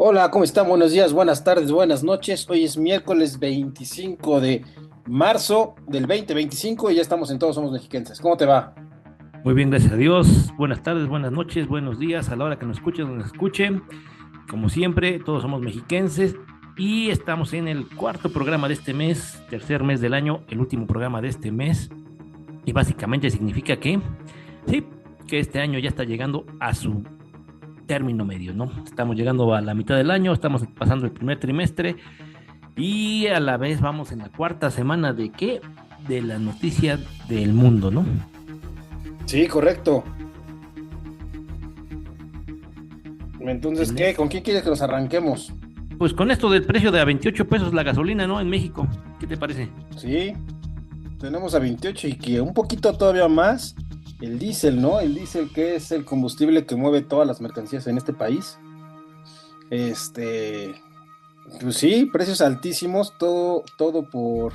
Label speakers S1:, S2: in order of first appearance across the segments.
S1: Hola, ¿cómo están? Buenos días, buenas tardes, buenas noches. Hoy es miércoles 25 de marzo del 2025 y ya estamos en Todos Somos Mexiquenses. ¿Cómo te va?
S2: Muy bien, gracias a Dios. Buenas tardes, buenas noches, buenos días a la hora que nos escuchen, donde nos escuchen. Como siempre, todos somos mexiquenses y estamos en el cuarto programa de este mes, tercer mes del año, el último programa de este mes. Y básicamente significa que, sí, que este año ya está llegando a su término medio, ¿no? Estamos llegando a la mitad del año, estamos pasando el primer trimestre y a la vez vamos en la cuarta semana de qué? De la noticia del mundo, ¿no?
S1: Sí, correcto. Entonces,
S2: En
S1: ¿qué?
S2: es-
S1: ¿Con quién quieres que nos arranquemos?
S2: Pues con esto del precio de a 28 pesos la gasolina, ¿no? En México. ¿Qué te parece?
S1: Sí, tenemos a 28 y que un poquito todavía más el diésel, ¿no? El diésel que es el combustible que mueve todas las mercancías en este país. Este, pues sí, precios altísimos, todo por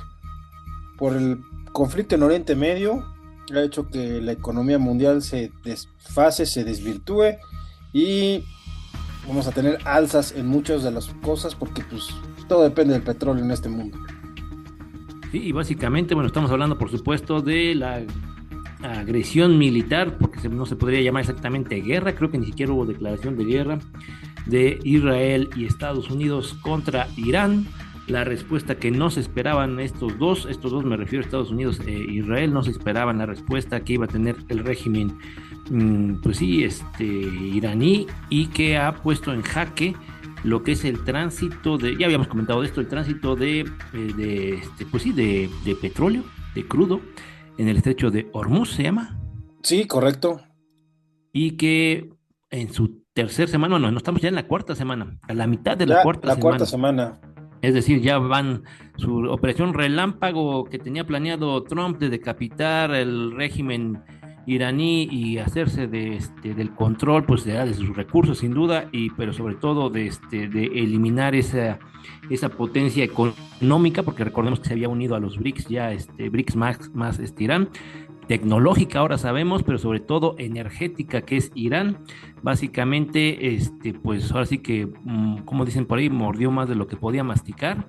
S1: el conflicto en Oriente Medio ha hecho que la economía mundial se desfase, se desvirtúe y vamos a tener alzas en muchas de las cosas porque pues todo depende del petróleo en este mundo.
S2: Sí, y básicamente, bueno, estamos hablando, por supuesto, de la agresión militar, porque no se podría llamar exactamente guerra, creo que ni siquiera hubo declaración de guerra, de Israel y Estados Unidos contra Irán. La respuesta que no se esperaban estos dos me refiero a Estados Unidos e Israel, no se esperaban la respuesta que iba a tener el régimen, pues sí, iraní, y que ha puesto en jaque lo que es el tránsito de, ya habíamos comentado de esto, el tránsito pues sí, de petróleo, de crudo, en el estrecho de Hormuz se llama,
S1: Sí, correcto.
S2: y que en su tercer semana, no estamos ya en la cuarta semana, a la mitad de la
S1: Ya
S2: cuarta
S1: la cuarta
S2: semana.
S1: semana.
S2: Es decir, ya van su operación relámpago que tenía planeado Trump de decapitar el régimen iraní y hacerse del control, pues de sus recursos sin duda, pero sobre todo de eliminar esa potencia económica, porque recordemos que se había unido a los BRICS, ya BRICS más Irán, tecnológica ahora sabemos, pero sobre todo energética, que es Irán. Básicamente, pues ahora sí que, como dicen por ahí, mordió más de lo que podía masticar,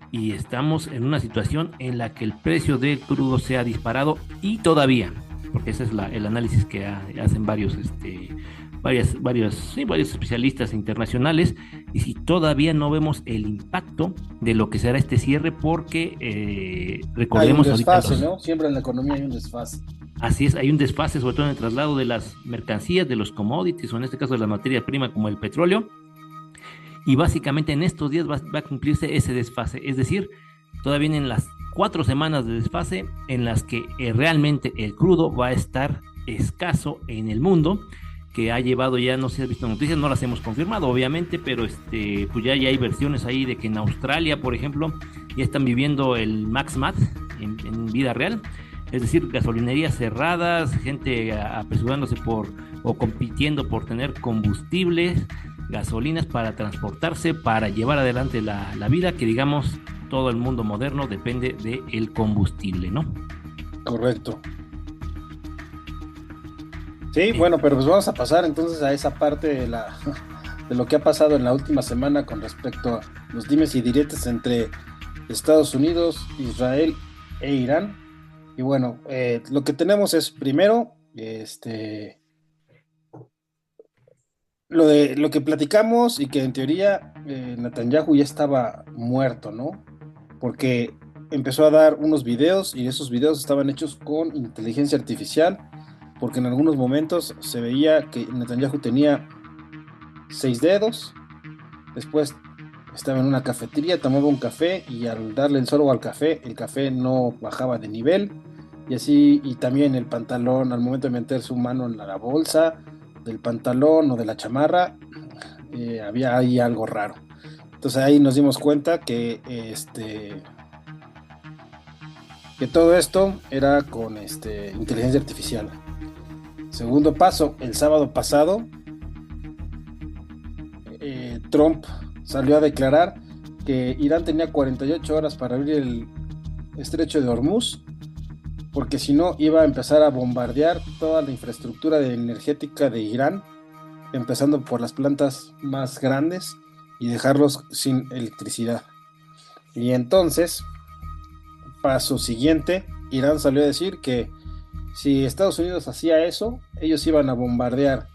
S2: y estamos en una situación en la que el precio del crudo se ha disparado, y todavía, porque ese es el análisis que hacen varios especialistas internacionales, y si todavía no vemos el impacto de lo que será este cierre, porque
S1: Hay un
S2: recordemos ahorita
S1: desfase, ¿no? Siempre en la economía hay un desfase.
S2: así es, hay un desfase, sobre todo en el traslado de las mercancías, de los commodities, o en este caso de la materia prima como el petróleo, y básicamente en estos días va a cumplirse ese desfase, es decir, todavía vienen las 4 semanas de desfase en las que realmente el crudo va a estar escaso en el mundo, que ha llevado ya, no sé si has visto noticias, no las hemos confirmado obviamente, pero pues ya hay versiones ahí de que en Australia, por ejemplo, ya están viviendo el Max Mat en vida real, es decir, gasolinerías cerradas, gente apresurándose o compitiendo por tener combustibles, gasolinas para transportarse, para llevar adelante la vida, que digamos, todo el mundo moderno depende del combustible, ¿no?
S1: Correcto. Sí,
S2: Eh,
S1: bueno, pero pues vamos a pasar entonces a esa parte de de lo que ha pasado en la última semana con respecto a los dimes y diretes entre Estados Unidos, Israel e Irán. Y bueno, lo que tenemos es primero, lo que platicamos y que en teoría Netanyahu ya estaba muerto, ¿no? Porque empezó a dar unos videos y esos videos estaban hechos con inteligencia artificial, porque en algunos momentos se veía que Netanyahu tenía 6 dedos. Después estaba en una cafetería, tomaba un café y al darle el sorbo al café, el café no bajaba de nivel. Y así, y también el pantalón, al momento de meter su mano en la bolsa del pantalón o de la chamarra, había ahí algo raro. Entonces ahí nos dimos cuenta que todo esto era con inteligencia artificial. Segundo paso, el sábado pasado, Trump salió a declarar que Irán tenía 48 horas para abrir el estrecho de Hormuz, porque si no iba a empezar a bombardear toda la infraestructura energética de Irán, empezando por las plantas más grandes y dejarlos sin electricidad. Y entonces, paso siguiente, Irán salió a decir que si Estados Unidos hacía eso, ellos iban a bombardear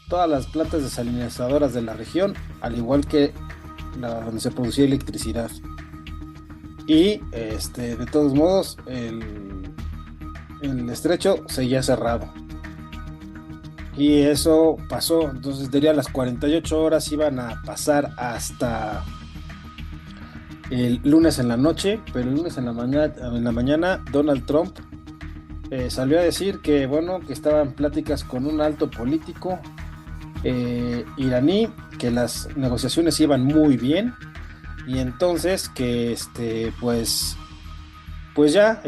S1: todas las plantas desalinizadoras de la región, al igual que donde se producía electricidad. Y de todos modos, el estrecho seguía cerrado. Y eso pasó, entonces diría las 48 horas iban a pasar hasta el lunes en la noche, pero el lunes en la mañana Donald Trump salió a decir que, bueno, que estaban pláticas con un alto político iraní, que las negociaciones iban muy bien y entonces que, pues ya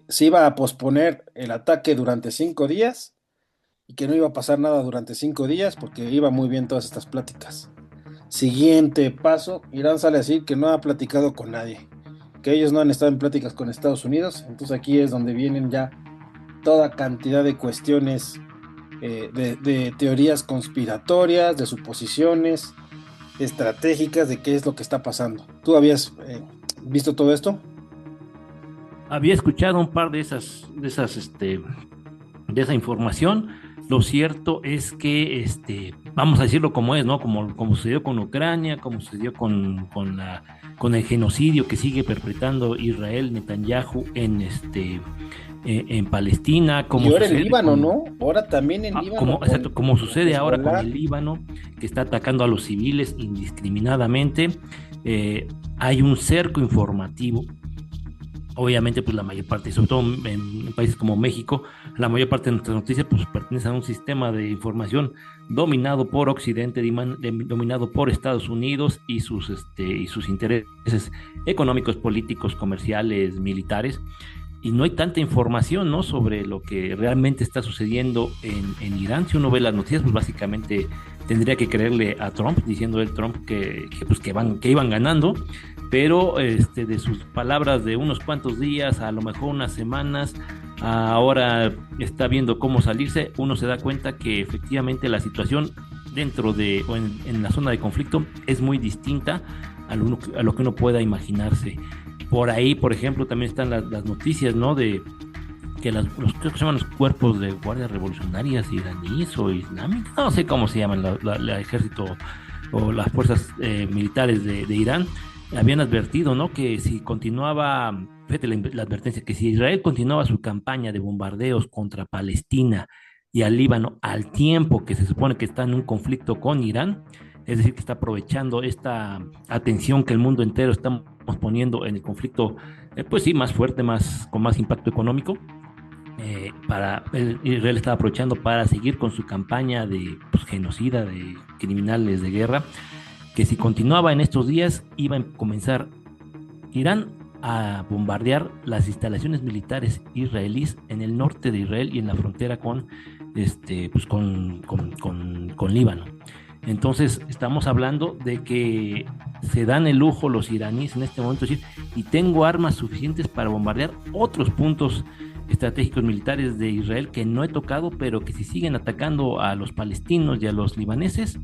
S1: se iba a posponer el ataque durante 5 días y que no iba a pasar nada durante 5 días porque iba muy bien todas estas pláticas. Siguiente paso, Irán sale a decir que no ha platicado con nadie, que ellos no han estado en pláticas con Estados Unidos. Entonces aquí es donde vienen ya toda cantidad de cuestiones, de teorías conspiratorias, de suposiciones estratégicas de qué es lo que está pasando. ¿Tú habías visto todo esto?
S2: Había escuchado un par de esa información. Lo cierto es que, vamos a decirlo como es, ¿no? Como sucedió con Ucrania, como sucedió con el genocidio que sigue perpetrando Israel, Netanyahu en Palestina,
S1: Y
S2: como
S1: ahora en
S2: sucede
S1: Líbano, ¿no? Ahora también en Líbano
S2: exacto, como
S1: con
S2: sucede ahora con
S1: Hezbollah.
S2: el Líbano, que está atacando a los civiles indiscriminadamente. Eh, Hay un cerco informativo. Obviamente, pues la mayor parte, sobre todo en países como México, la mayor parte de nuestras noticias pues pertenecen a un sistema de información dominado por Occidente, dominado por Estados Unidos y sus intereses económicos, políticos, comerciales, militares. Y no hay tanta información, ¿no?, sobre lo que realmente está sucediendo en Irán. Si uno ve las noticias, pues básicamente tendría que creerle a Trump, diciendo el Trump que iban ganando, pero de sus palabras de unos cuantos días, a lo mejor unas semanas, ahora está viendo cómo salirse, uno se da cuenta que efectivamente la situación dentro de o en la zona de conflicto es muy distinta a lo que uno pueda imaginarse. Por ahí, por ejemplo, también están las noticias, ¿no? De que creo que se llaman los cuerpos de guardias revolucionarias iraníes o islámicas, no sé cómo se llaman, el ejército o las fuerzas militares de Irán, habían advertido, ¿no?, que si continuaba, fíjate la advertencia, que si Israel continuaba su campaña de bombardeos contra Palestina y al Líbano al tiempo que se supone que está en un conflicto con Irán, es decir, que está aprovechando esta atención que el mundo entero está poniendo en el conflicto, pues sí, más fuerte, con más impacto económico, Israel estaba aprovechando para seguir con su campaña de pues, genocida, de criminales de guerra, que si continuaba en estos días iba a comenzar Irán a bombardear las instalaciones militares israelíes en el norte de Israel y en la frontera con Líbano. Entonces, estamos hablando de que se dan el lujo los iraníes en este momento, es decir, y tengo armas suficientes para bombardear otros puntos estratégicos militares de Israel que no he tocado, pero que si siguen atacando a los palestinos y a los libaneses,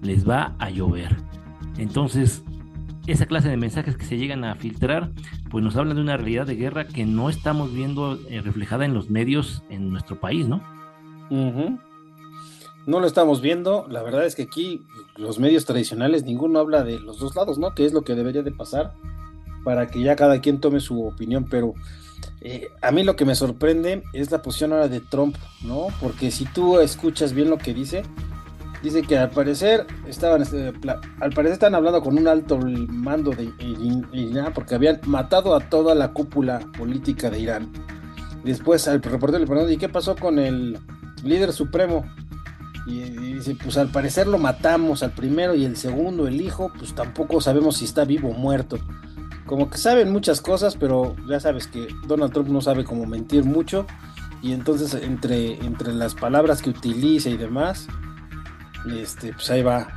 S2: les va a llover. Entonces, esa clase de mensajes que se llegan a filtrar, pues nos hablan de una realidad de guerra que no estamos viendo reflejada en los medios en nuestro país, ¿no?
S1: Ujú. No lo estamos viendo. La verdad es que aquí los medios tradicionales, ninguno habla de los dos lados, ¿no? Que es lo que debería de pasar para que ya cada quien tome su opinión. Pero a mí lo que me sorprende es la posición ahora de Trump, ¿no? Porque si tú escuchas bien lo que dice, dice que al parecer al parecer están hablando con un alto mando de Irán porque habían matado a toda la cúpula política de Irán. Y después al reportero le preguntan, ¿y qué pasó con el líder supremo? Y dice, pues al parecer lo matamos al primero y el segundo, el hijo, pues tampoco sabemos si está vivo o muerto. Como que saben muchas cosas, pero ya sabes que Donald Trump no sabe cómo mentir mucho. Y entonces entre las palabras que utiliza y demás, pues ahí va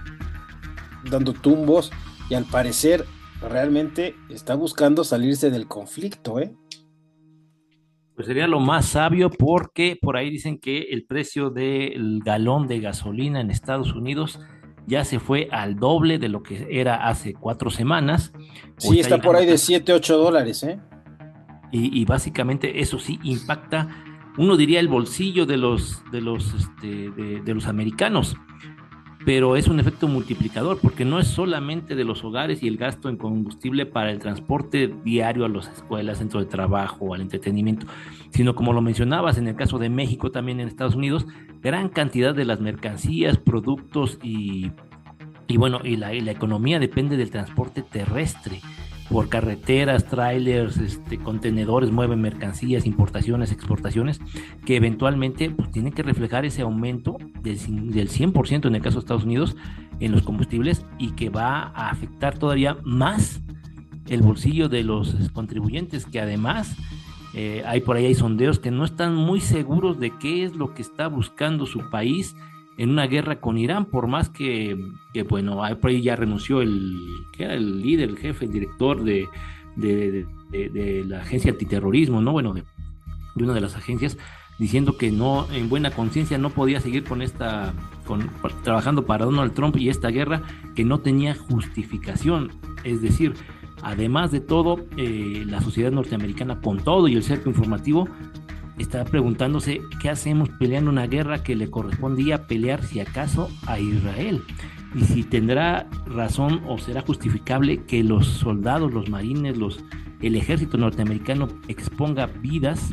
S1: dando tumbos. Y al parecer realmente está buscando salirse del conflicto, ¿eh?
S2: Pues sería lo más sabio porque por ahí dicen que el precio del galón de gasolina en Estados Unidos ya se fue al doble de lo que era hace 4 semanas, o
S1: Sí,
S2: está
S1: está por
S2: llegando
S1: ahí de 7, $8, ¿eh?
S2: y básicamente eso sí impacta, uno diría el bolsillo de los americanos, pero es un efecto multiplicador porque no es solamente de los hogares y el gasto en combustible para el transporte diario a las escuelas, centro de trabajo, al entretenimiento, sino como lo mencionabas en el caso de México, también en Estados Unidos, gran cantidad de las mercancías, productos y bueno, y la economía depende del transporte terrestre. Por carreteras, trailers, contenedores mueven mercancías, importaciones, exportaciones, que eventualmente pues, tienen que reflejar ese aumento del 100% en el caso de Estados Unidos en los combustibles y que va a afectar todavía más el bolsillo de los contribuyentes, que además hay por ahí hay sondeos que no están muy seguros de qué es lo que está buscando su país en una guerra con Irán, por más bueno, por ahí ya renunció que era el líder, el jefe, el director de la agencia antiterrorismo, ¿no? Bueno, de una de las agencias, diciendo que no, en buena conciencia, no podía seguir trabajando para Donald Trump y esta guerra que no tenía justificación. Es decir, además de todo, la sociedad norteamericana, con todo y el cerco informativo, está preguntándose qué hacemos peleando una guerra que le correspondía pelear, si acaso, a Israel. Y si tendrá razón o será justificable que los soldados, los marines, el ejército norteamericano exponga vidas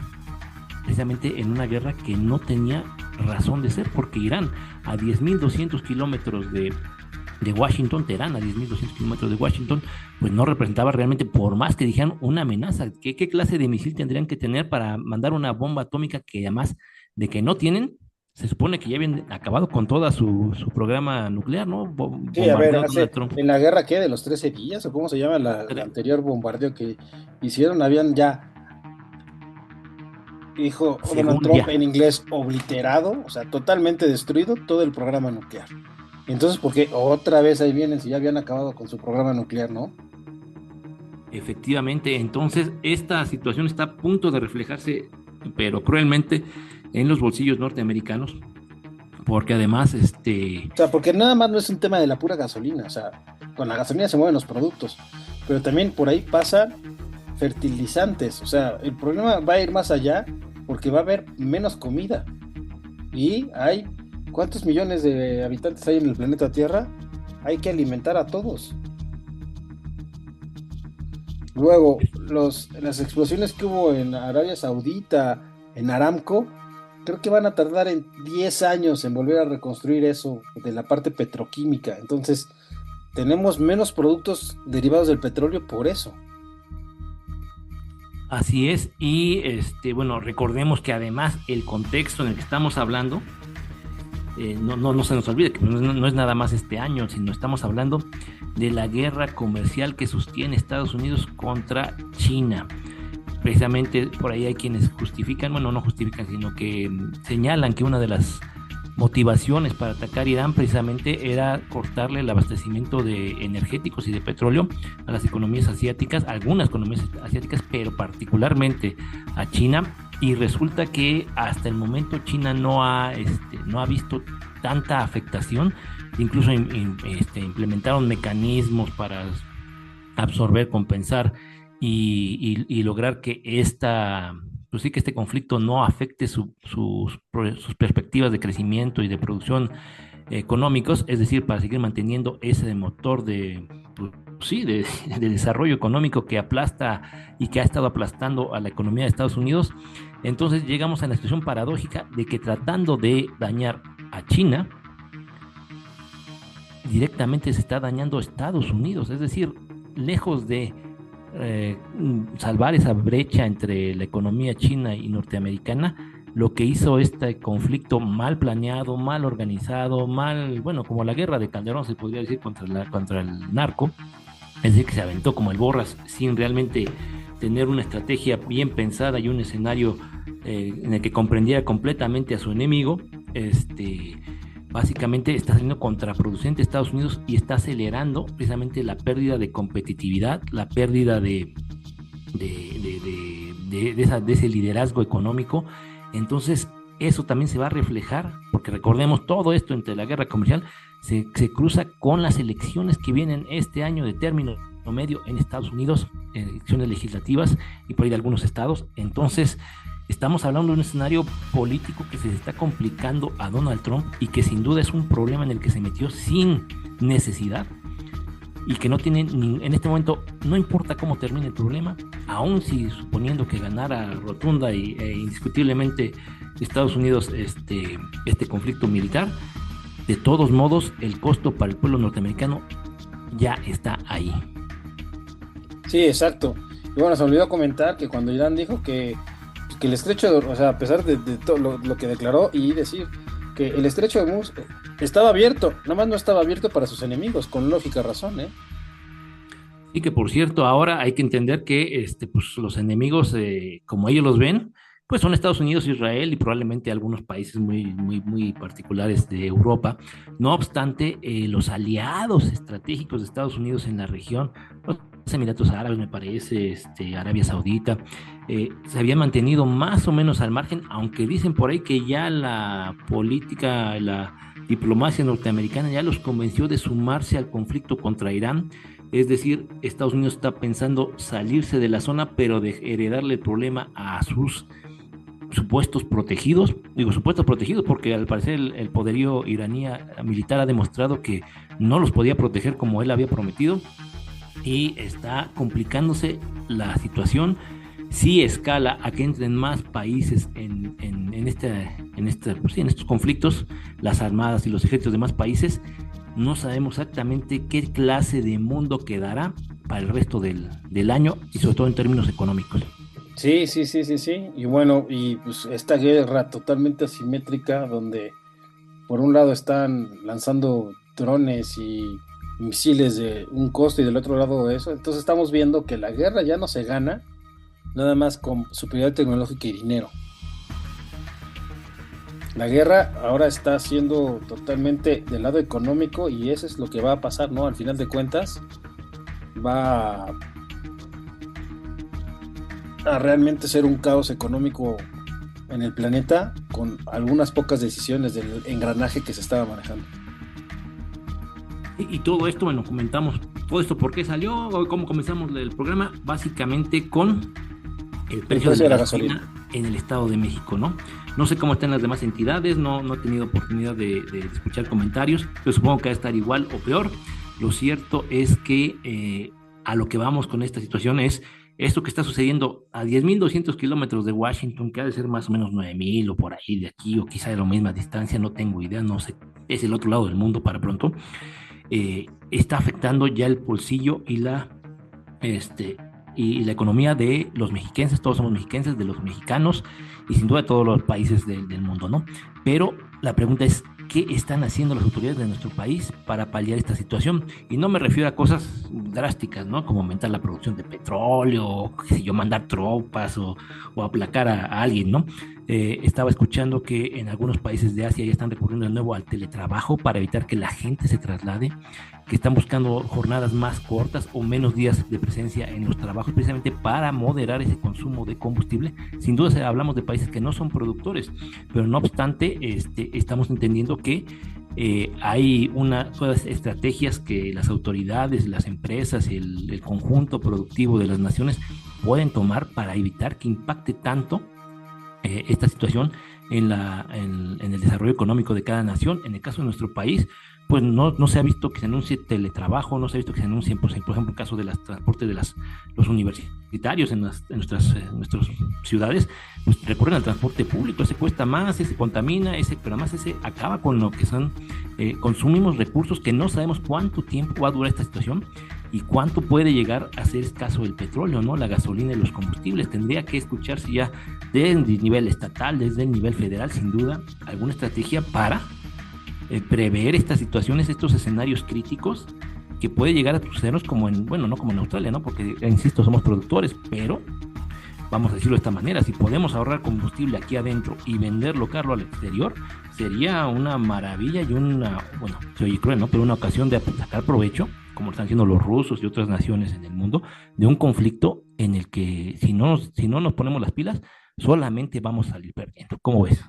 S2: precisamente en una guerra que no tenía razón de ser, porque Irán, a 10.200 kilómetros de Washington, Teherán, a 10.200 kilómetros de Washington, pues no representaba realmente, por más que dijeran, una amenaza. ¿Qué clase de misil tendrían que tener para mandar una bomba atómica que además de que no tienen, se supone que ya habían acabado con toda su programa nuclear, ¿no?
S1: Sí, a ver,
S2: Bombardeó Donald Trump.
S1: en la guerra, ¿qué? De los 13 días, o cómo se llama la anterior bombardeo que hicieron, habían ya, dijo Donald
S2: Según
S1: Trump
S2: ya,
S1: en inglés, obliterado, o sea, totalmente destruido todo el programa nuclear. Entonces, ¿por qué otra vez ahí vienen si ya habían acabado con su programa nuclear, no?
S2: efectivamente, entonces esta situación está a punto de reflejarse, pero cruelmente, en los bolsillos norteamericanos, porque además,
S1: O sea, porque nada más no es un tema de la pura gasolina, o sea, con la gasolina se mueven los productos, pero también por ahí pasan fertilizantes, o sea, el problema va a ir más allá porque va a haber menos comida. Y hay, ¿cuántos millones de habitantes hay en el planeta Tierra? Hay que alimentar a todos. Luego, las explosiones que hubo en Arabia Saudita, en Aramco, creo que van a tardar en 10 años en volver a reconstruir eso de la parte petroquímica. Entonces, tenemos menos productos derivados del petróleo por eso.
S2: así es, y bueno, recordemos que además el contexto en el que estamos hablando, no se nos olvide que no es nada más este año, sino estamos hablando de la guerra comercial que sostiene Estados Unidos contra China. Precisamente por ahí hay quienes justifican, bueno, no justifican, sino que señalan que una de las motivaciones para atacar Irán precisamente era cortarle el abastecimiento de energéticos y de petróleo a las economías asiáticas, algunas economías asiáticas, pero particularmente a China. Y resulta que hasta el momento China no ha visto tanta afectación, incluso implementaron mecanismos para absorber, compensar y lograr que pues sí, que este conflicto no afecte sus perspectivas de crecimiento y de producción económicos, es decir, para seguir manteniendo ese motor pues, sí, de desarrollo económico que aplasta y que ha estado aplastando a la economía de Estados Unidos. Entonces llegamos a la situación paradójica de que tratando de dañar a China, directamente se está dañando a Estados Unidos, es decir, lejos de salvar esa brecha entre la economía china y norteamericana, lo que hizo este conflicto mal planeado, mal organizado, bueno, como la guerra de Calderón se podría decir contra el narco, es decir, que se aventó como el borras sin realmente tener una estrategia bien pensada y un escenario en el que comprendiera completamente a su enemigo. Básicamente está saliendo contraproducente Estados Unidos y está acelerando precisamente la pérdida de competitividad, la pérdida de ese liderazgo económico. Entonces, eso también se va a reflejar, porque recordemos todo esto entre la guerra comercial se cruza con las elecciones que vienen este año de término medio en Estados Unidos, elecciones legislativas y por ahí de algunos estados. Entonces, estamos hablando de un escenario político que se está complicando a Donald Trump y que sin duda es un problema en el que se metió sin necesidad y que no tiene, en este momento, no importa cómo termine el problema, aun si suponiendo que ganara rotunda indiscutiblemente Estados Unidos este conflicto militar, de todos modos el costo para el pueblo norteamericano ya está ahí.
S1: Sí, exacto. Y bueno, se olvidó comentar que cuando Irán dijo que el estrecho de, o sea, a pesar de todo lo que declaró y decir que el estrecho de Hormuz estaba abierto, nada más no estaba abierto para sus enemigos, con lógica razón, ¿eh?
S2: Y que por cierto, ahora hay que entender que pues, los enemigos, como ellos los ven, pues son Estados Unidos, Israel y probablemente algunos países muy particulares de Europa. No obstante, los aliados estratégicos de Estados Unidos en la región, los Emiratos Árabes, me parece, Arabia Saudita, se habían mantenido más o menos al margen, aunque dicen por ahí que ya la política, la diplomacia norteamericana ya los convenció de sumarse al conflicto contra Irán. Es decir, Estados Unidos está pensando salirse de la zona, pero de heredarle el problema a sus supuestos protegidos. Digo supuestos protegidos porque al parecer el poderío iraní militar ha demostrado que no los podía proteger como él había prometido y está complicándose la situación. Si escala a que entren más países pues sí, en estos conflictos, las armadas y los ejércitos de más países, no sabemos exactamente qué clase de mundo quedará para el resto del año y sobre todo en términos económicos.
S1: Sí, sí, sí, sí, sí. Y bueno, y pues esta guerra totalmente asimétrica donde por un lado están lanzando drones y misiles de un costo y del otro lado eso. Entonces estamos viendo que la guerra ya no se gana nada más con superioridad tecnológica y dinero. La guerra ahora está siendo totalmente del lado económico y eso es lo que va a pasar, ¿no? Al final de cuentas va a realmente ser un caos económico en el planeta con algunas pocas decisiones del engranaje que se estaba manejando.
S2: Y todo esto, bueno, comentamos todo esto, por qué salió, cómo comenzamos el programa, básicamente con el
S1: El
S2: precio de
S1: precio
S2: la
S1: de la gasolina.
S2: gasolina en el Estado de México, ¿no? No sé cómo están las demás entidades, no he tenido oportunidad de escuchar comentarios, pero supongo que va a estar igual o peor. Lo cierto es que a lo que vamos con esta situación es esto que está sucediendo a 10.200 kilómetros de Washington, que ha de ser más o menos 9.000 o por ahí de aquí, o quizá de la misma distancia, no tengo idea, no sé, es el otro lado del mundo para pronto, está afectando ya el bolsillo este, y la economía de los mexiquenses. Todos somos mexiquenses, de los mexicanos y sin duda de todos los países del mundo, ¿no? Pero la pregunta es, ¿qué están haciendo las autoridades de nuestro país para paliar esta situación? Y no me refiero a cosas drásticas, ¿no? Como aumentar la producción de petróleo, o, qué sé yo, mandar tropas o aplacar a alguien, ¿no? Estaba escuchando que en algunos países de Asia ya están recurriendo de nuevo al teletrabajo para evitar que la gente se traslade, que están buscando jornadas más cortas o menos días de presencia en los trabajos precisamente para moderar ese consumo de combustible. Sin duda hablamos de países que no son productores, pero no obstante estamos entendiendo que hay todas estrategias que las autoridades, las empresas, el conjunto productivo de las naciones pueden tomar para evitar que impacte tanto esta situación en el desarrollo económico de cada nación. En el caso de nuestro país, pues no se ha visto que se anuncie teletrabajo, no se ha visto que se anuncien, por ejemplo, el caso de los transportes de los universitarios nuestras ciudades, pues recurren al transporte público. Ese cuesta más, ese contamina, pero además ese acaba con lo que son, consumimos recursos que no sabemos cuánto tiempo va a durar esta situación y cuánto puede llegar a ser escaso el petróleo, ¿no? La gasolina y los combustibles. Tendría que escucharse ya desde el nivel estatal, desde el nivel federal, sin duda, alguna estrategia para prever estas situaciones, estos escenarios críticos que puede llegar a sucedernos bueno, no como en Australia, ¿no? Porque, insisto, somos productores, pero vamos a decirlo de esta manera, si podemos ahorrar combustible aquí adentro y venderlo caro al exterior, sería una maravilla y bueno, se oye cruel, ¿no? Pero una ocasión de sacar provecho, como lo están haciendo los rusos y otras naciones en el mundo, de un conflicto en el que si no nos ponemos las pilas, solamente vamos a salir perdiendo. ¿Cómo ves?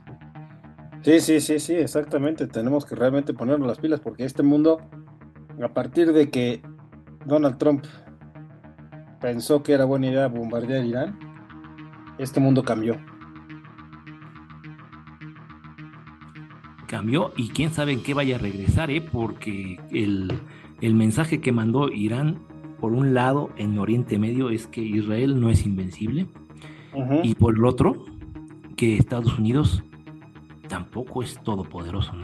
S1: Sí, sí, sí, sí, exactamente. Tenemos que realmente ponernos las pilas porque este mundo, a partir de que Donald Trump pensó que era buena idea bombardear Irán, este mundo cambió.
S2: Cambió y quién sabe en qué vaya a regresar, ¿eh? Porque el mensaje que mandó Irán, por un lado, en Oriente Medio, es que Israel no es invencible,
S1: Ujú.
S2: y por el otro, que Estados Unidos tampoco es todopoderoso, ¿no?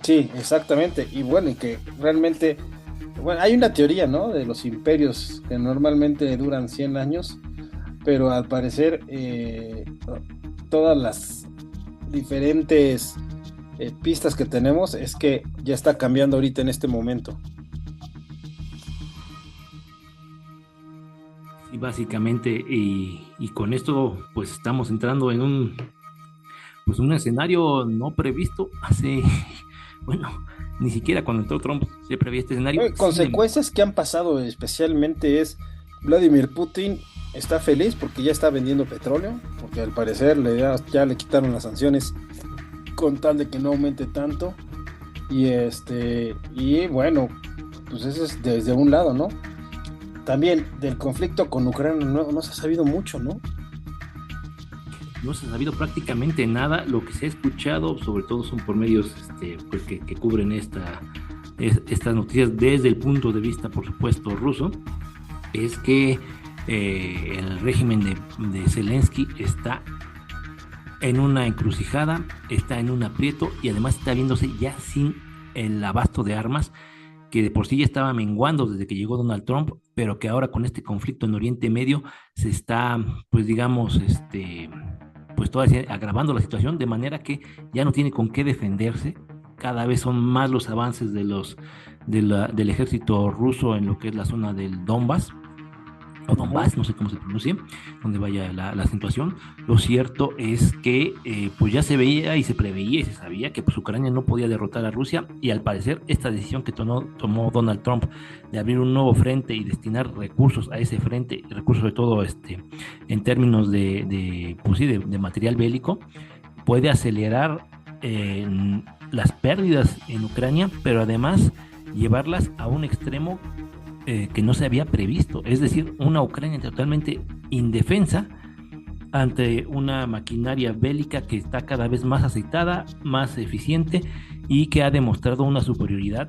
S1: Sí, exactamente. Y bueno, y que realmente, bueno, hay una teoría, ¿no? De los imperios que normalmente duran 100 años, pero al parecer todas las diferentes pistas que tenemos es que ya está cambiando ahorita en este momento.
S2: Y básicamente, y con esto, pues estamos entrando en un escenario no previsto hace, bueno, ni siquiera cuando entró Trump se preveía este escenario. Sin embargo,
S1: Consecuencias que han pasado especialmente es Vladimir Putin está feliz porque ya está vendiendo petróleo, porque al parecer ya le quitaron las sanciones con tal de que no aumente tanto. Y bueno, pues eso es desde un lado, ¿no? También del conflicto con Ucrania no se ha sabido mucho, ¿no?
S2: no se ha sabido prácticamente nada. Lo que se ha escuchado, sobre todo, son por medios pues, que cubren estas noticias desde el punto de vista, por supuesto, ruso, es que el régimen de Zelensky está en una encrucijada, está en un aprieto y además está viéndose ya sin el abasto de armas que de por sí ya estaba menguando desde que llegó Donald Trump, pero que ahora con este conflicto en Oriente Medio se está, pues digamos, pues todavía agravando la situación de manera que ya no tiene con qué defenderse. Cada vez son más los avances del ejército ruso en lo que es la zona del Donbass, o
S1: Ujú.
S2: Donbass, no sé cómo se pronuncia, donde vaya la acentuación. Lo cierto es que pues ya se veía y se preveía y se sabía que pues, Ucrania no podía derrotar a Rusia, y al parecer esta decisión que tomó Donald Trump de abrir un nuevo frente y destinar recursos a ese frente, recursos sobre todo en términos pues, sí, de material bélico, puede acelerar las pérdidas en Ucrania, pero además llevarlas a un extremo que no se había previsto, es decir, una Ucrania totalmente indefensa ante una maquinaria bélica que está cada vez más aceitada, más eficiente y que ha demostrado una superioridad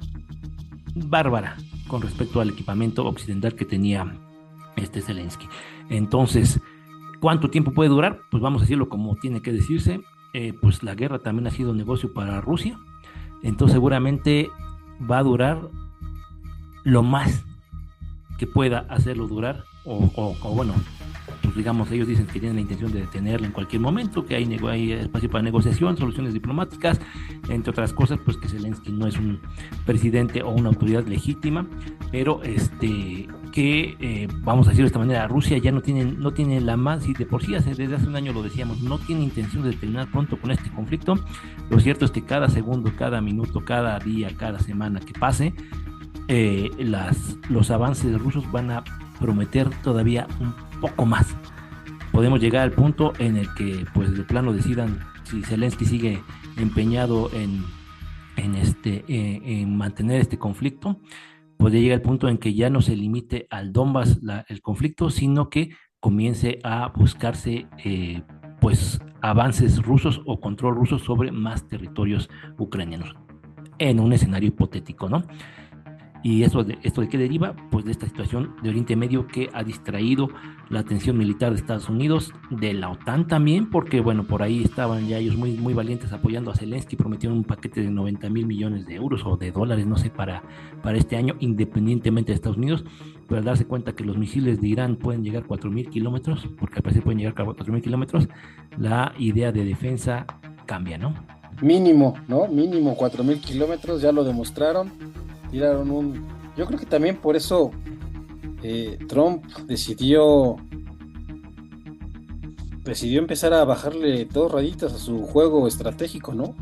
S2: bárbara con respecto al equipamiento occidental que tenía Zelensky. Entonces, ¿cuánto tiempo puede durar? Pues vamos a decirlo como tiene que decirse. Pues la guerra también ha sido negocio para Rusia, entonces seguramente va a durar lo más que pueda hacerlo durar, o bueno, pues digamos, ellos dicen que tienen la intención de detenerlo en cualquier momento, que hay espacio para negociación, soluciones diplomáticas, entre otras cosas, pues que Zelensky no es un presidente o una autoridad legítima, pero que vamos a decirlo de esta manera, Rusia ya no tiene la más, y de por sí desde hace un año lo decíamos, no tiene intención de terminar pronto con este conflicto. Lo cierto es que cada segundo, cada minuto, cada día, cada semana que pase, los avances rusos van a prometer todavía un poco más. Podemos llegar al punto en el que, pues, de plano decidan si Zelensky sigue empeñado en mantener este conflicto. Podría llegar al punto en que ya no se limite al Donbass el conflicto, sino que comience a buscarse, pues, avances rusos o control ruso sobre más territorios ucranianos, en un escenario hipotético, ¿no? ¿Y esto de qué deriva? Pues de esta situación de Oriente Medio que ha distraído la atención militar de Estados Unidos, de la OTAN también, porque bueno, por ahí estaban ya ellos muy, muy valientes apoyando a Zelensky, prometieron un paquete de 90.000 millones de euros o de dólares, no sé, para este año, independientemente de Estados Unidos, pero al darse cuenta que los misiles de Irán pueden llegar a 4.000 kilómetros, porque al parecer pueden llegar a 4.000 kilómetros, la idea de defensa cambia, ¿no?
S1: Mínimo, ¿no? Mínimo 4.000 kilómetros, ya lo demostraron. Tiraron un... Yo creo que también por eso Trump decidió empezar a bajarle dos rayitas a su juego estratégico, ¿no?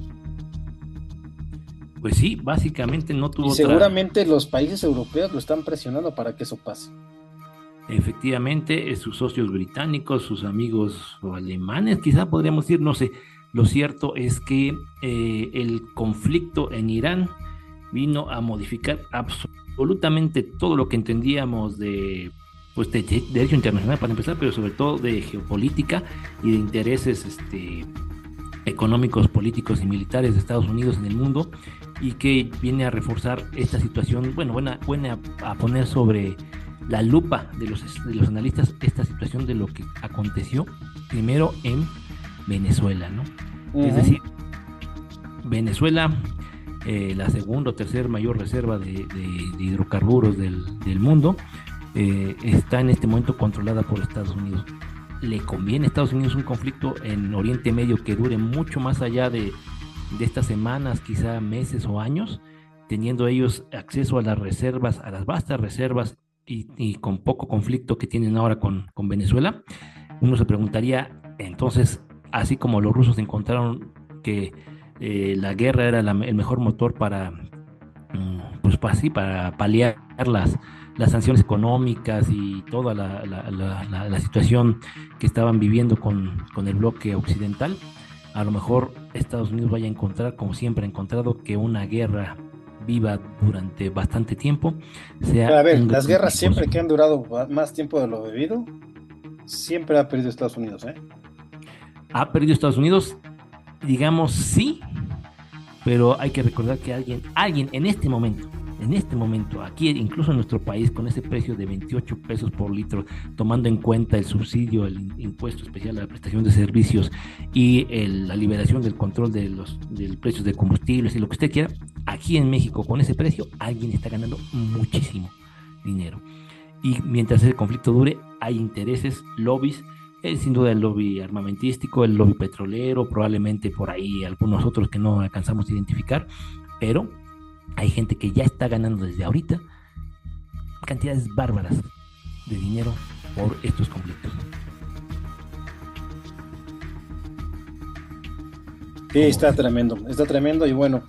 S2: Pues sí, básicamente no
S1: Y
S2: tuvo otra.
S1: seguramente los países europeos lo están presionando para que eso pase.
S2: efectivamente, sus socios británicos, sus amigos o alemanes, quizá podríamos decir, no sé. Lo cierto es que el conflicto en Irán vino a modificar absolutamente todo lo que entendíamos de, pues, de derecho internacional para empezar, pero sobre todo de geopolítica y de intereses económicos, políticos y militares de Estados Unidos en el mundo, y que viene a reforzar esta situación, bueno, buena a poner sobre la lupa de los analistas esta situación de lo que aconteció primero en Venezuela, ¿no? Es
S1: Ujú.
S2: decir, Venezuela, la segunda o tercera mayor reserva de hidrocarburos del mundo, está en este momento controlada por Estados Unidos. ¿Le conviene a Estados Unidos un conflicto en Oriente Medio que dure mucho más allá de estas semanas, quizá meses o años, teniendo ellos acceso a las reservas, a las vastas reservas y con poco conflicto que tienen ahora con Venezuela? Uno se preguntaría, entonces, así como los rusos encontraron que la guerra era el mejor motor para, pues, para paliar las sanciones económicas y toda la situación que estaban viviendo con el bloque occidental, a lo mejor Estados Unidos vaya a encontrar, como siempre ha encontrado, que una guerra viva durante bastante tiempo
S1: Pero a
S2: sea
S1: ver,
S2: un
S1: las
S2: gran
S1: guerras
S2: negocio.
S1: siempre que han durado más tiempo de lo debido, siempre ha perdido Estados Unidos, ¿eh?
S2: ¿Ha perdido Estados Unidos? Digamos sí, pero hay que recordar que alguien en este momento, aquí incluso en nuestro país, con ese precio de 28 pesos por litro, tomando en cuenta el subsidio, el impuesto especial a la prestación de servicios y la liberación del control del precios de combustibles y lo que usted quiera, aquí en México, con ese precio, alguien está ganando muchísimo dinero. Y mientras ese conflicto dure, hay intereses, lobbies, sin duda el lobby armamentístico, el lobby petrolero, probablemente por ahí algunos otros que no alcanzamos a identificar, pero hay gente que ya está ganando desde ahorita cantidades bárbaras de dinero por estos conflictos.
S1: Sí,
S2: ¿Cómo ves?
S1: está tremendo y bueno,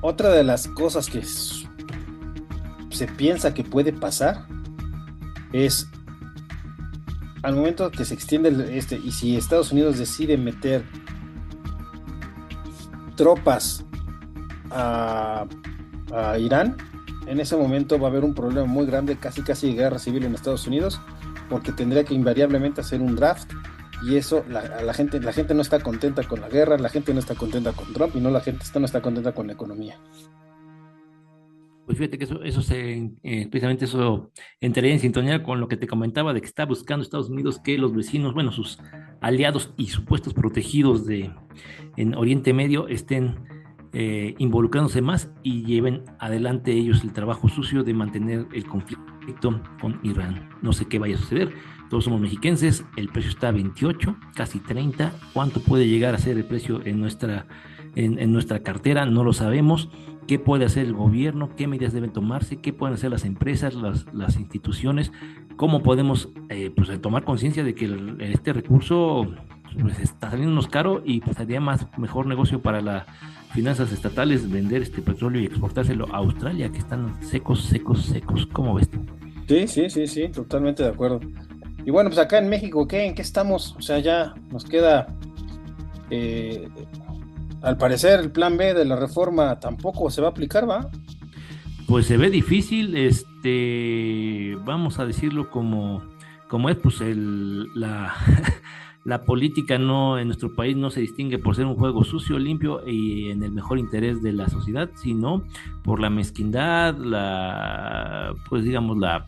S1: otra de las cosas que se piensa que puede pasar es al momento que se extiende y si Estados Unidos decide meter tropas a, a Irán, en ese momento va a haber un problema muy grande, casi casi de guerra civil en Estados Unidos, porque tendría que invariablemente hacer un draft y eso la gente no está contenta con la guerra, la gente no está contenta con Trump y no la gente no está contenta con la economía.
S2: Pues fíjate que precisamente eso entraría en sintonía con lo que te comentaba de que está buscando Estados Unidos que los vecinos, bueno, sus aliados y supuestos protegidos en Oriente Medio estén involucrándose más y lleven adelante ellos el trabajo sucio de mantener el conflicto con Irán. No sé qué vaya a suceder. Todos somos mexiquenses, el precio está a 28, casi 30. ¿Cuánto puede llegar a ser el precio en nuestra cartera? No lo sabemos. ¿Qué puede hacer el gobierno? ¿Qué medidas deben tomarse? ¿Qué pueden hacer las empresas, las instituciones? ¿Cómo podemos pues, tomar conciencia de que este recurso pues, está saliéndonos caro y pues, sería mejor negocio para las finanzas estatales vender este petróleo y exportárselo a Australia, que están secos, secos, secos? ¿Cómo ves tú?
S1: Sí, sí, sí, sí, totalmente de acuerdo. Y bueno, pues acá en México, ¿qué? ¿En qué estamos? O sea, ya nos queda, eh, al parecer, el plan B de la reforma tampoco se va a aplicar, ¿va?
S2: Pues se ve difícil, vamos a decirlo como es, pues la política no, en nuestro país no se distingue por ser un juego sucio, limpio y en el mejor interés de la sociedad, sino por la mezquindad, pues digamos, la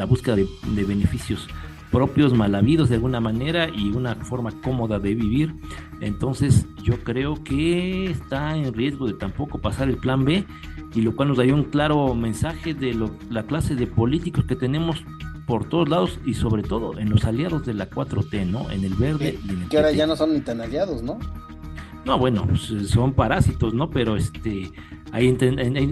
S2: búsqueda de beneficios propios, mal habidos de alguna manera y una forma cómoda de vivir. Entonces, yo creo que está en riesgo de tampoco pasar el plan B, y lo cual nos daría un claro mensaje de la clase de políticos que tenemos por todos lados y sobre todo en los aliados de la 4T, ¿no? En el verde y en el
S1: Que ahora ya
S2: PT.
S1: no son ni tan aliados, ¿no?
S2: No, bueno, pues, son parásitos, ¿no? Pero ahí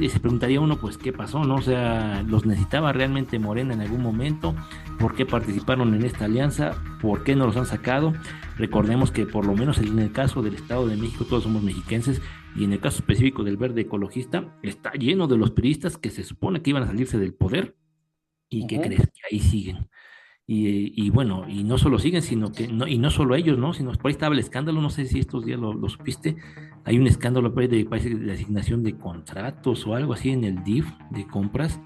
S2: se preguntaría uno, pues, ¿qué pasó, no? O sea, ¿los necesitaba realmente Morena en algún momento? ¿Por qué participaron en esta alianza? ¿Por qué no los han sacado? Recordemos que por lo menos en el caso del Estado de México, todos somos mexiquenses, y en el caso específico del verde ecologista, está lleno de los priistas que se supone que iban a salirse del poder y que
S1: Ujú.
S2: crees que ahí siguen. Y bueno, y no solo siguen, sino que, no, y no solo ellos, ¿no? Sino por ahí estaba el escándalo, no sé si estos días lo supiste, hay un escándalo por ahí de, parece, de asignación de contratos o algo así en el DIF de compras,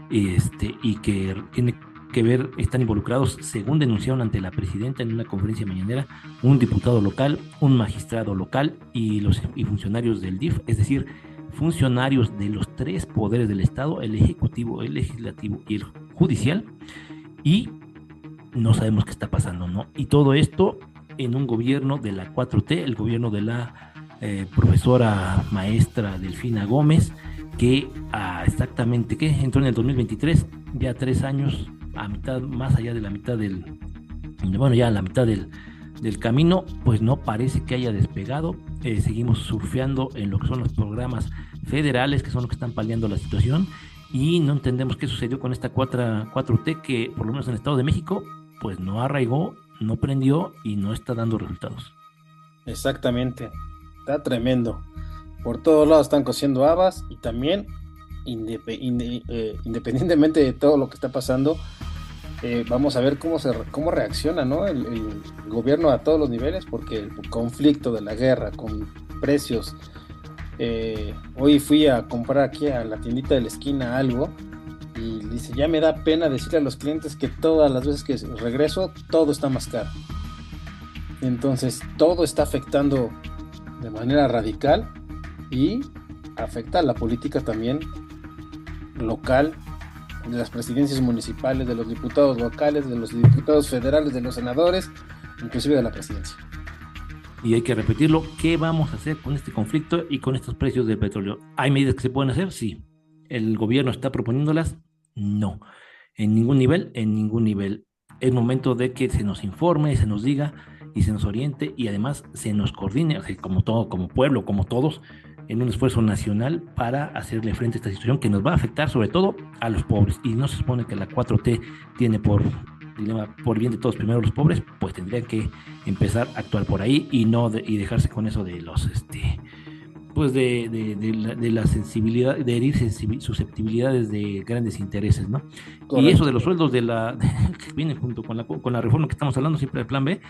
S2: y que tiene que ver, están involucrados, según denunciaron ante la presidenta en una conferencia mañanera, un diputado local, un magistrado local y funcionarios del DIF, es decir, funcionarios de los tres poderes del Estado, el ejecutivo, el legislativo y el judicial, y no sabemos qué está pasando, ¿no? Y todo esto en un gobierno de la 4T, el gobierno de la profesora maestra Delfina Gómez, que exactamente, ¿qué? Entró en el 2023, ya 3 años, a mitad, más allá de la mitad bueno, ya a la mitad del camino, pues no parece que haya despegado. Seguimos surfeando en lo que son los programas federales, que son los que están paliando la situación, y no entendemos qué sucedió con esta 4T, que por lo menos en el Estado de México, pues no arraigó, no prendió y no está dando resultados.
S1: Exactamente, está tremendo. Por todos lados están cociendo habas y también, independientemente de todo lo que está pasando, vamos a ver cómo reacciona, ¿no? El gobierno a todos los niveles, porque el conflicto de la guerra con precios. Hoy fui a comprar aquí a la tiendita de la esquina algo y dice, ya me da pena decirle a los clientes que todas las veces que regreso, todo está más caro. Entonces, todo está afectando de manera radical y afecta a la política también local, de las presidencias municipales, de los diputados locales, de los diputados federales, de los senadores, inclusive de la presidencia.
S2: Y hay que repetirlo, ¿qué vamos a hacer con este conflicto y con estos precios del petróleo? ¿Hay medidas que se pueden hacer? Sí. ¿El gobierno está proponiéndolas? No. En ningún nivel, en ningún nivel. Es momento de que se nos informe, se nos diga y se nos oriente y además se nos coordine, o sea, como todo, como pueblo, como todos, en un esfuerzo nacional para hacerle frente a esta situación que nos va a afectar sobre todo a los pobres. Y no se supone que la 4T tiene por dilema, por bien de todos, primero los pobres, pues tendrían que empezar a actuar por ahí y no y dejarse con eso de los pues de la sensibilidad, de herir susceptibilidades de grandes intereses, ¿no? Y eso
S1: Correcto.
S2: de los sueldos que vienen junto con la reforma que estamos hablando siempre del plan B,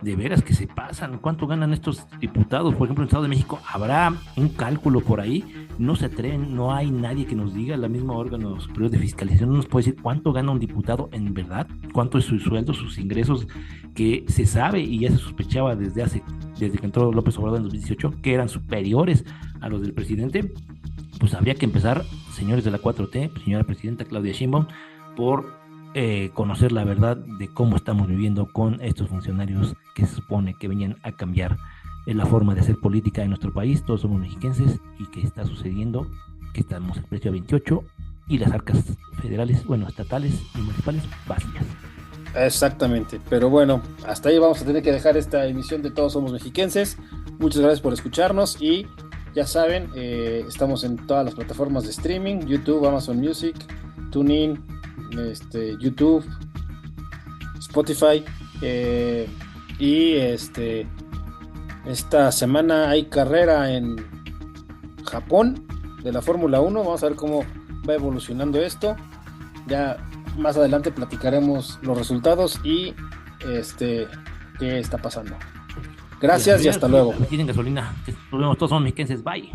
S2: de veras que se pasan. ¿Cuánto ganan estos diputados? Por ejemplo, en el Estado de México, ¿habrá un cálculo por ahí? No se atreven, no hay nadie que nos diga, la misma órgano superior de fiscalización no nos puede decir cuánto gana un diputado en verdad, cuánto es su sueldo, sus ingresos, que se sabe y ya se sospechaba desde que entró López Obrador en 2018, que eran superiores a los del presidente. Pues habría que empezar, señores de la 4T, señora presidenta Claudia Sheinbaum, por conocer la verdad de cómo estamos viviendo con estos funcionarios que se supone que venían a cambiar la forma de hacer política en nuestro país. Todos somos mexiquenses y que está sucediendo que estamos al precio a 28 y las arcas federales, bueno, estatales y municipales vacías.
S1: Exactamente, pero bueno, hasta ahí vamos a tener que dejar esta emisión de Todos Somos Mexiquenses. Muchas gracias por escucharnos y ya saben, estamos en todas las plataformas de streaming, YouTube, Amazon Music, TuneIn, YouTube, Spotify, y esta semana hay carrera en Japón de la Fórmula 1. Vamos a ver cómo va evolucionando esto. Ya más adelante platicaremos los resultados y qué está pasando.
S2: Y a
S1: Gracias y
S2: beber,
S1: hasta
S2: sí,
S1: luego.
S2: tienen gasolina. Nos vemos, todos somos mexiquenses. Bye.